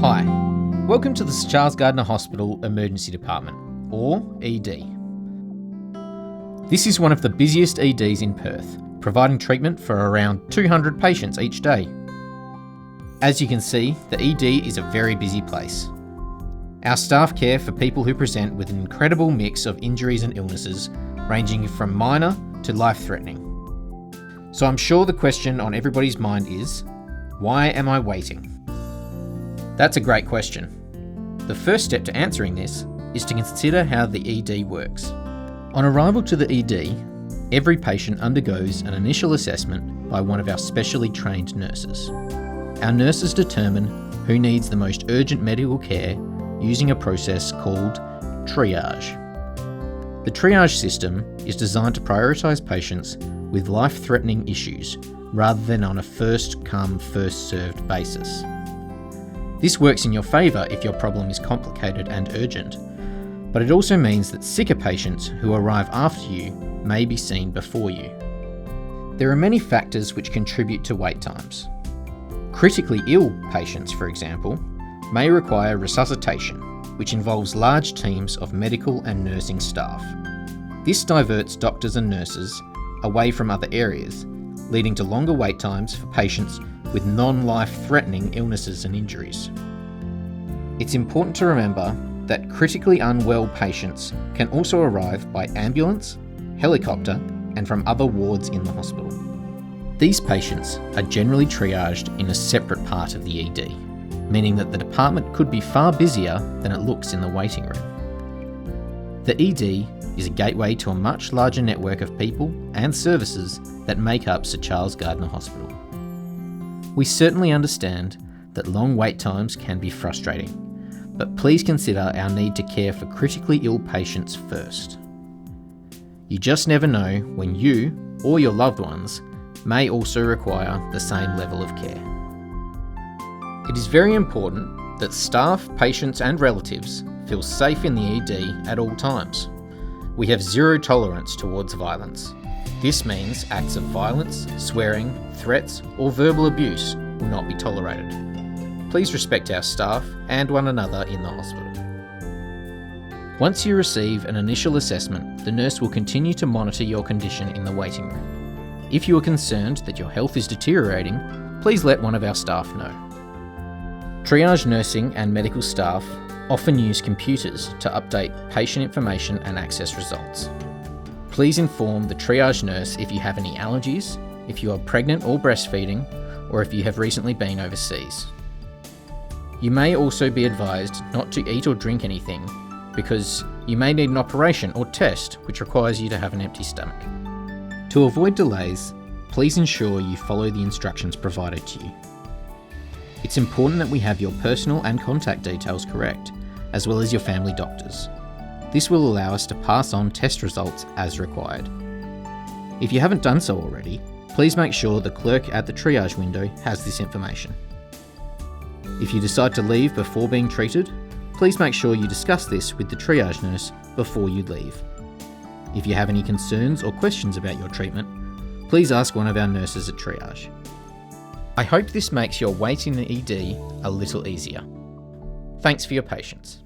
Hi, welcome to the Sir Charles Gairdner Hospital Emergency Department, or ED. This is one of the busiest EDs in Perth, providing treatment for around 200 patients each day. As you can see, the ED is a very busy place. Our staff care for people who present with an incredible mix of injuries and illnesses, ranging from minor to life-threatening. So I'm sure the question on everybody's mind is, why am I waiting? That's a great question. The first step to answering this is to consider how the ED works. On arrival to the ED, every patient undergoes an initial assessment by one of our specially trained nurses. Our nurses determine who needs the most urgent medical care using a process called triage. The triage system is designed to prioritise patients with life-threatening issues rather than on a first-come, first-served basis. This works in your favour if your problem is complicated and urgent, but it also means that sicker patients who arrive after you may be seen before you. There are many factors which contribute to wait times. Critically ill patients, for example, may require resuscitation, which involves large teams of medical and nursing staff. This diverts doctors and nurses away from other areas, leading to longer wait times for patients with non-life-threatening illnesses and injuries. It's important to remember that critically unwell patients can also arrive by ambulance, helicopter, and from other wards in the hospital. These patients are generally triaged in a separate part of the ED, meaning that the department could be far busier than it looks in the waiting room. The ED is a gateway to a much larger network of people and services that make up Sir Charles Gairdner Hospital. We certainly understand that long wait times can be frustrating, but please consider our need to care for critically ill patients first. You just never know when you or your loved ones may also require the same level of care. It is very important that staff, patients and relatives feel safe in the ED at all times. We have zero tolerance towards violence. This means acts of violence, swearing, threats or verbal abuse will not be tolerated. Please respect our staff and one another in the hospital. Once you receive an initial assessment, the nurse will continue to monitor your condition in the waiting room. If you are concerned that your health is deteriorating, please let one of our staff know. Triage nursing and medical staff often use computers to update patient information and access results. Please inform the triage nurse if you have any allergies, if you are pregnant or breastfeeding, or if you have recently been overseas. You may also be advised not to eat or drink anything because you may need an operation or test which requires you to have an empty stomach. To avoid delays, please ensure you follow the instructions provided to you. It's important that we have your personal and contact details correct, as well as your family doctors. This will allow us to pass on test results as required. If you haven't done so already, please make sure the clerk at the triage window has this information. If you decide to leave before being treated, please make sure you discuss this with the triage nurse before you leave. If you have any concerns or questions about your treatment, please ask one of our nurses at triage. I hope this makes your wait in the ED a little easier. Thanks for your patience.